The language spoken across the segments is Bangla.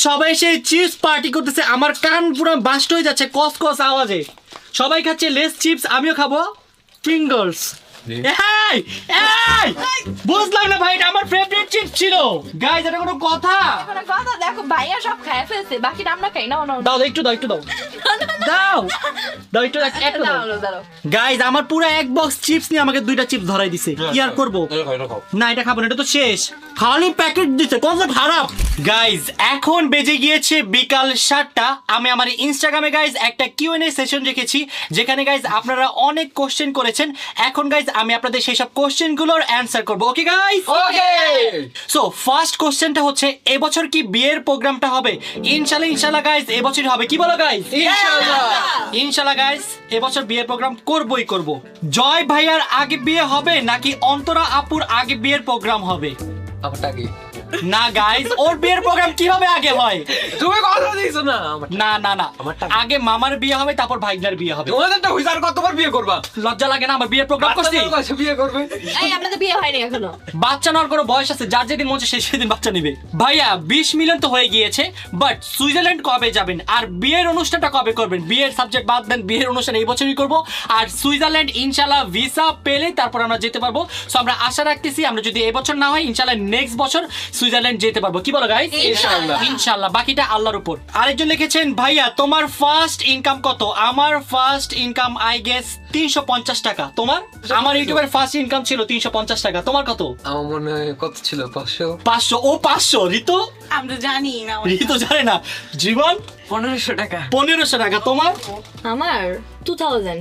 সবাই সেই চিপস পার্টি করতেছে, আমার কান পুরো বাস্ট হয়ে যাচ্ছে কস কস আওয়াজে। সবাই খাচ্ছে লেস চিপস, আমিও খাবো ফিঙ্গারস। বুঝলাম না ভাই, এটা আমার ফেভারিট চিপস ছিল। গাইস এটা কোনো কথা? কথা দেখো, ভাইয়া সব খায় ফেলছে, বাকিটা আমরা খাই না। দাও একটু দাও, একটু দাও দাও দাও একটু একটু দাও। গাইস আমার পুরো এক বক্স চিপস নিয়ে আমাকে দুইটা চিপস ধরাই দিছে, কি আর করবো? না এটা খাবো না, এটা তো শেষ, খালি প্যাকেট দিছে, কত খারাপ। গাইস এখন বেজে গিয়েছে বিকাল 7টা। আমি আমার ইনস্টাগ্রামে গাইস একটা কিউএনএ সেশন রেখেছি, যেখানে গাইস আপনারা অনেক কোশ্চেন করেছেন। এখন গাইস আমি আপনাদের সেই সব কোশ্চেন গুলোর অ্যান্সার করবো। Okay guys? Okay. So first কোশ্চেনটা হচ্ছে, এবছর কি বিয়ের প্রোগ্রামটা হবে? ইনশাআল্লাহ গাইস এবছর হবে, কি বলো গাইস? ইনশাআল্লাহ গাইস এবছর বিয়ের প্রোগ্রাম করবই করব। জয় ভাইয়ার আগে বিয়ে হবে নাকি অন্তরা আপুর আগে বিয়ের প্রোগ্রাম হবে? আমারটা কি? না গাইস, ওর বিয়ের প্রোগ্রাম কিভাবে আগে হয়? তুমি কথা দিছো না। না না না, আগে মামার বিয়ে হবে, তারপর ভাইগনার বিয়ে হবে। তোমাদেরটা হইছে, আর কতবার বিয়ে করবা? লজ্জা লাগে না? আমার বিয়ের প্রোগ্রাম করছি, বিয়ে করবে। এই আমাদের বিয়ে হয়নি এখনো। বাচ্চা নেওয়ার কোনো বয়স আছে? যার যেদিন মন চায় সেদিন বাচ্চা নেবে। ভাইয়া 20 মিলিয়ন তো হয়ে গিয়েছে, বাট সুইজারল্যান্ড কবে যাবেন আর বিয়ের অনুষ্ঠানটা কবে করবেন? বিয়ের সাবজেক্ট বাদ দেন, বিয়ের অনুষ্ঠান এই বছরই করব। আর সুইজারল্যান্ড ইনশাআল্লাহ ভিসা পেলে তারপর আমরা যেতে পারবো। সো আমরা আশা রাখতেছি, আমরা যদি এবছর না হয় ইনশাআল্লাহ নেক্সট বছর সুইজারল্যান্ড যেতে পারবো। কি বলো গাইস? ইনশাআল্লাহ বাকিটা আল্লাহর উপর। আরেকজন লিখেছেন, ভাইয়া তোমার ফার্স্ট ইনকাম কত? আমার ফার্স্ট ইনকাম আই গেস 350 টাকা। তোমার? আমার ইউটিউবের ফার্স্ট ইনকাম ছিল 350 টাকা। তোমার কত? আমার মনে হয় কত ছিল? 500। 500। ও 500। ঋতু? আমরা জানি না। ঋতু জানে না। জীবন? 1500 টাকা। 1500 টাকা। তোমার? আমার 2000।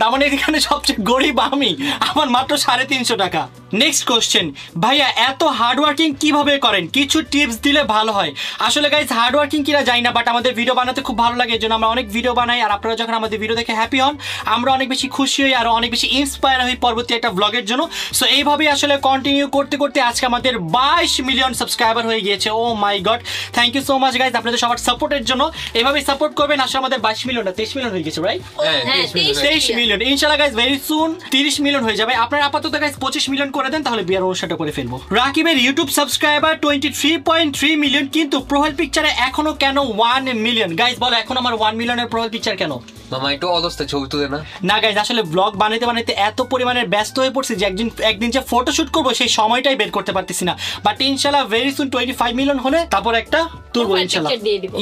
তার মানে এখানে সবচেয়ে গরিব আমি, আমার মাত্র 350 টাকা। নেক্সট কোশ্চেন, ভাইয়া এত হার্ড ওয়ার্কিং কিভাবে করেন? কিছু টিপস দিলে ভালো হয়। আসলে গাইস হার্ড ওয়ার্কিং কিনা জানি না, বাট আমাদের ভিডিও বানাতে খুব ভালো লাগে, এজন্য আমরা অনেক ভিডিও বানাই। আর আপনারা যখন আমাদের ভিডিও দেখে হ্যাপি হন, আমরা অনেক বেশি খুশি হই আর অনেক বেশি ইন্সপায়ার হই পরবর্তী একটা ব্লগের জন্য। সো এইভাবেই আসলে কন্টিনিউ করতে করতে আজকে আমাদের 22 মিলিয়ন সাবস্ক্রাইবার হয়ে গিয়েছে। Oh my god, thank you so much guys আপনাদের সবার সাপোর্টের জন্য। এইভাবেই সাপোর্ট করবেন। আসলে আমাদের 22 মিলিয়ন না 23 মিলিয়ন হয়ে গেছে, রাইট? হ্যাঁ 23 মিলিয়ন। ইনশাআল্লাহ গাইস ভেরি সুন 30 মিলিয়ন হয়ে যাবে। আপনারা আপাতত গাইস 25 মিলিয়ন করে দেন, তাহলে বিয়ার অনুষ্ঠানটা করে ফেলবো। রাকিবের ইউটিউব সাবস্ক্রাইবার 23.3 মিলিয়ন, কিন্তু প্রোফাইল পিকচারে এখনো কেন 1 মিলিয়ন? গাইস বলো এখন আমার 1 মিলিয়নের প্রোফাইল পিকচার কেন? মামা একটু অবস্থা ছবি তুলে না। না গাইস, আসলে ব্লগ বানাইতে বানাইতে এত পরিমাণের ব্যস্ত হয়ে পড়ছি যে একদিন যে ফটোশুট করবো সেই সময়টাই বের করতে পারতেছি না। বাট ইনশাআল্লাহ ভেরি সুন 25 মিলিয়ন হলে তারপর একটা তুলবো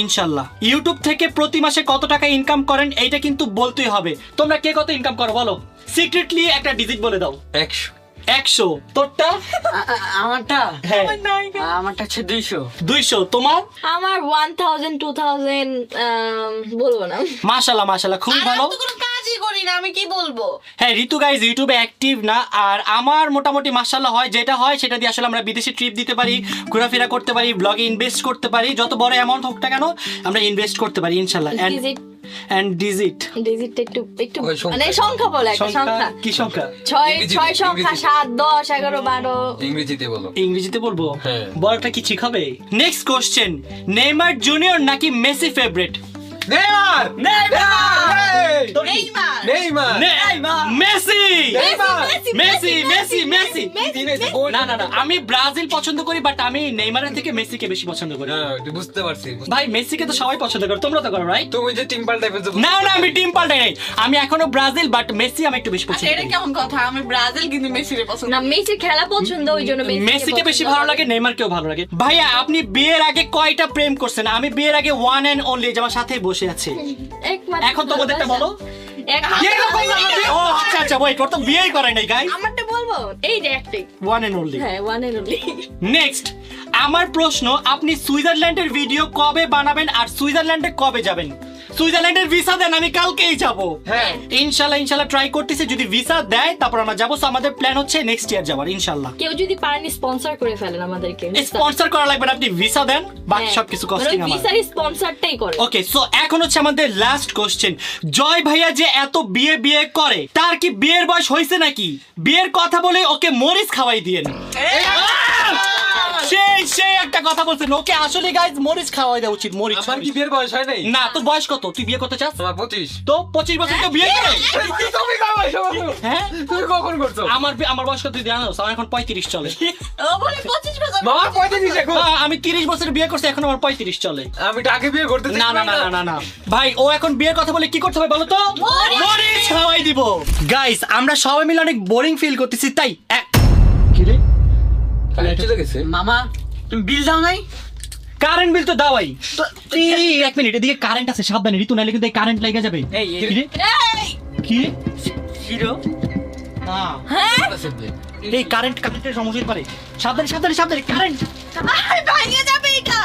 ইনশাআল্লাহ। ইউটিউব থেকে প্রতি মাসে কত টাকা ইনকাম করেন এইটা কিন্তু বলতেই হবে। তোমরা কে কত ইনকাম করো বলো? সিক্রেটলি একটা ডিজিট বলে দাও। 100। তোরটা? আমারটা হ্যাঁ আমারটা হচ্ছে 200। তোমার? আমার 1000 2000 বলবো না। মাশাআল্লাহ খুবই ভালো। কোনো কাজই করি না, আমি কি বলবো? হ্যাঁ ঋতু গাইজ ইউটিউবে অ্যাক্টিভ না, আর আমার মোটামুটি মাশাআল্লাহ হয়, যেটা হয় সেটা দিয়ে আসলে আমরা বিদেশে ট্রিপ দিতে পারি, ঘোরাফেরা করতে পারি, ব্লগে ইনভেস্ট করতে পারি, যত বড় অ্যামাউন্ট হোক না কেন আমরা ইনভেস্ট করতে পারি ইনশাআল্লাহ। এন্ড ডিজিটটা একটু মানে সংখ্যা বলে, একটা সংখ্যা। কি সংখ্যা? 6 সংখ্যা, 7 10 11 12। ইংরেজিতে বলবো? হ্যাঁ। বড়টা কি ঠিক হবে? নেক্সট কোশ্চেন, নেইমার জুনিয়র নাকি মেসি ফেভারিট? নেইমার। আমি ব্রাজিল পছন্দ করি, বাট আমি নেইমারের থেকে মেসিকে বেশি পছন্দ করি। বুঝতে পারছি ভাই মেসিকে তো সবাই পছন্দ করে, তোমরা তো করো রাইট? তুমি যে টিম পাল্টাই ফেলছো। না আমি টিম পাল্টাই নাই, আমি এখনো ব্রাজিল, বাট মেসি আমি একটু বেশি পছন্দ এটা করি। কেমন কথা? আমি ব্রাজিল কিন্তু মেসিরে পছন্দ। না মেসির খেলা পছন্দ, ওইজন্য মেসিকে বেশি ভালো লাগে, নেইমারকেও ভালো লাগে। ভাইয়া আপনি বিয়ের আগে কয়টা প্রেম করছেন? আমি বিয়ের আগে ওয়ান এন্ড অনলি, যে আমার সাথেই বসে আছে। এখন তোমাদেরটা বলো। ও আচ্ছা ওয়েট, ওর তো বিয়েই করে নাই গাইস। আমারটা বলবো, এই যে একটাই ওয়ান এন্ড অনলি। হ্যাঁ ওয়ান এন্ড অনলি। নেক্সট আমার প্রশ্ন, আপনি সুইজারল্যান্ডের ভিডিও কবে বানাবেন আর সুইজারল্যান্ডে কবে যাবেন? সুইজারল্যান্ডের ভিসা দেন, আমি কালকেই যাব। হ্যাঁ ইনশাআল্লাহ ট্রাই করতেছি, যদি ভিসা দেয় তারপর আমরা যাবো। সো আমাদের প্ল্যান হচ্ছে নেক্সট ইয়ার যাবার ইনশাআল্লাহ। কেউ যদি পারেন স্পন্সর করে ফেলেন আমাদেরকে। স্পন্সর করা লাগবে না, আপনি ভিসা দেন, বাকি সবকিছু কস্টিং আমার। ভিসার স্পন্সরটাই করে। ওকে সো এখন হচ্ছে আমাদের লাস্ট কোশ্চেন, জয় ভাইয়া যে এত বিয়ে করে, তার কি বিয়ের বয়স হয়েছে নাকি? বিয়ের কথা বলে ওকে মরিচ খাওয়াই দিয়েন। সেই একটা কথা বলছেন, ওকে আসলে গাইজ মরিচ খাওয়াই দেওয়া উচিত, মরিচ। আমার কি বিয়ের বয়স হয় নাই? না, তোর বয়স কত? তুই বিয়ে করতে চাস? তোমার 25। তো 25 বছর কেউ বিয়ে করে? তুমি কখন করছো? হ্যাঁ, তুমি কখন করছো? আমার বয়স কত তুই জানো? আমার এখন 35 চলে। ও বলে 25 বছর। মামা 35 এখন। আমি 30 বছরে বিয়ে করছি, এখন আমার 35 চলে। আমি টাকে বিয়ে করতে চাই না না না না না ভাই, ও এখন বিয়ের কথা বলে কি করতে হবে বলো তো? মরিচ খাওয়াই দিব। গাইস, আমরা সবাই মিলে অনেক বোরিং ফিল করতেছি, তাই কি রে, কারেন্ট চলে গেছে। মামা তুমি বিল দাও নাই? কারেন্ট বিল তো দাওয়াই। এই এক মিনিট, এদিকে কারেন্ট আছে, সাবধানে ঋতু, নাইলে কিন্তু এই কারেন্ট লেগে যাবে। এই কি রে? এই কি হিরো হ্যাঁ এই কারেন্টের সমস্যা হতে পারে, সাবধানে সাবধানে সাবধানে, কারেন্ট। আরে ভাঙে যাবে এটা।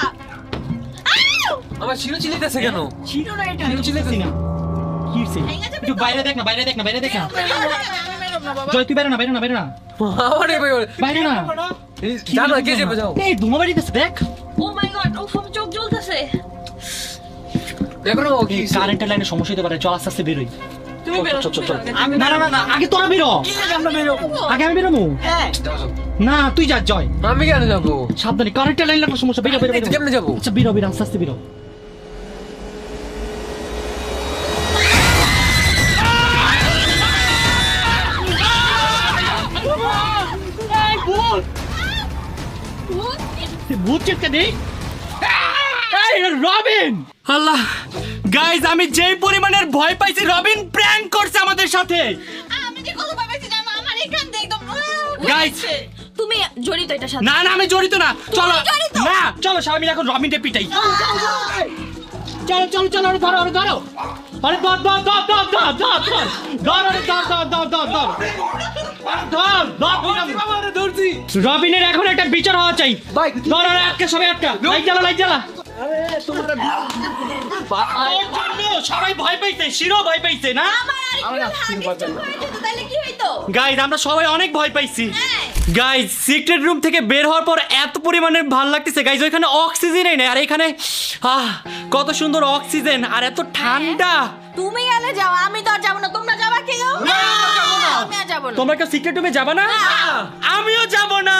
আউ! আমার শিরো চিল্লাইতেছে কেন? ছিল না এটা। শিরো চিল্লাইতেছে না কি হইছে? ভেঙে যাবে একটু তো। বাইরে দেখ না, বাইরে দেখ না, বাইরে দেখ না। মেরো না বাবা। জয়, তুই বাইরে না, বাইরে না, বাইরে না, আমারে ভাই বাইরে না। জানো কে যাবে যাও। এই ধোঁয়া বাড়িতেছে, দেখ। ও মাই গড, ও ফুম চোখ জ্বলতেছে। দেখো না ও কি এই কারেন্টের লাইনে সমস্যা হতে পারে, চল আস্তে আস্তে বেরোই। তুমি বেরো চল, চল, চল। আমি না না না না, আগে তোরা বেরো, আমরা বেরোবো। আগে আমি বেরোবো। হ্যাঁ না তুই যা, জয় আমি কেন যাবো? সাবধানে, কারেন্টের লাইন লাগবে, সমস্যা, বেরো বেরো বেরো। কেমনে যাবো? আচ্ছা বেরো বেরো, আস্তে আস্তে বেরো। ভূত চিৎকার নেই। এই রবিন, আল্লাহ গাইজ, আমি যেই পরিমাণের ভয় পাইছি, রবিন প্র্যাঙ্ক করছে আমাদের সাথে। আমি যে কত পাইছি জানো, আমার এখান থেকে একদম Guys! তুমি জড়িত এটার সাথে। না না, আমি জড়িত না, চলো জড়িত? না, চলো সবাই মিলে এখন রবিনকে পিটাই। চলো চলো চলো, আরে ধরো, আরে ধরো, আরে ধর ধর ধর ধর ধর ধর ধর ধর, আরে ধর ধর ধর ধর ধর ধর ধর, ধরছি। রবিনের এখন একটা বিচার হওয়া চাই। ধর, আরে আটকে, সবাই আটকা, লাইট জ্বালা, লাইট জ্বালা। ওর জন্য সবাই ভয় পাইছে, শিরো ভয় পাইছে না? আমার আরেকটু হাত একটু তাহলে কি হইতো? গাইজ, আমরা সবাই অনেক ভয় পাইছি। গাইজ, সিক্রেট রুম থেকে বের হওয়ার পর এত পরিমাণে ভালো লাগতেছে গাইজ, ওইখানে অক্সিজেনই নেই, আর এখানে কত সুন্দর অক্সিজেন আর এত ঠান্ডা। তুমি গেলে যাও, আমি তো আর যাবো না। তোমরা যাবা কেউ? না, যাবো না। আমি আর যাবো না। তোমরা কেউ সিক্রেট রুমে যাবা না? না। আমিও যাব না।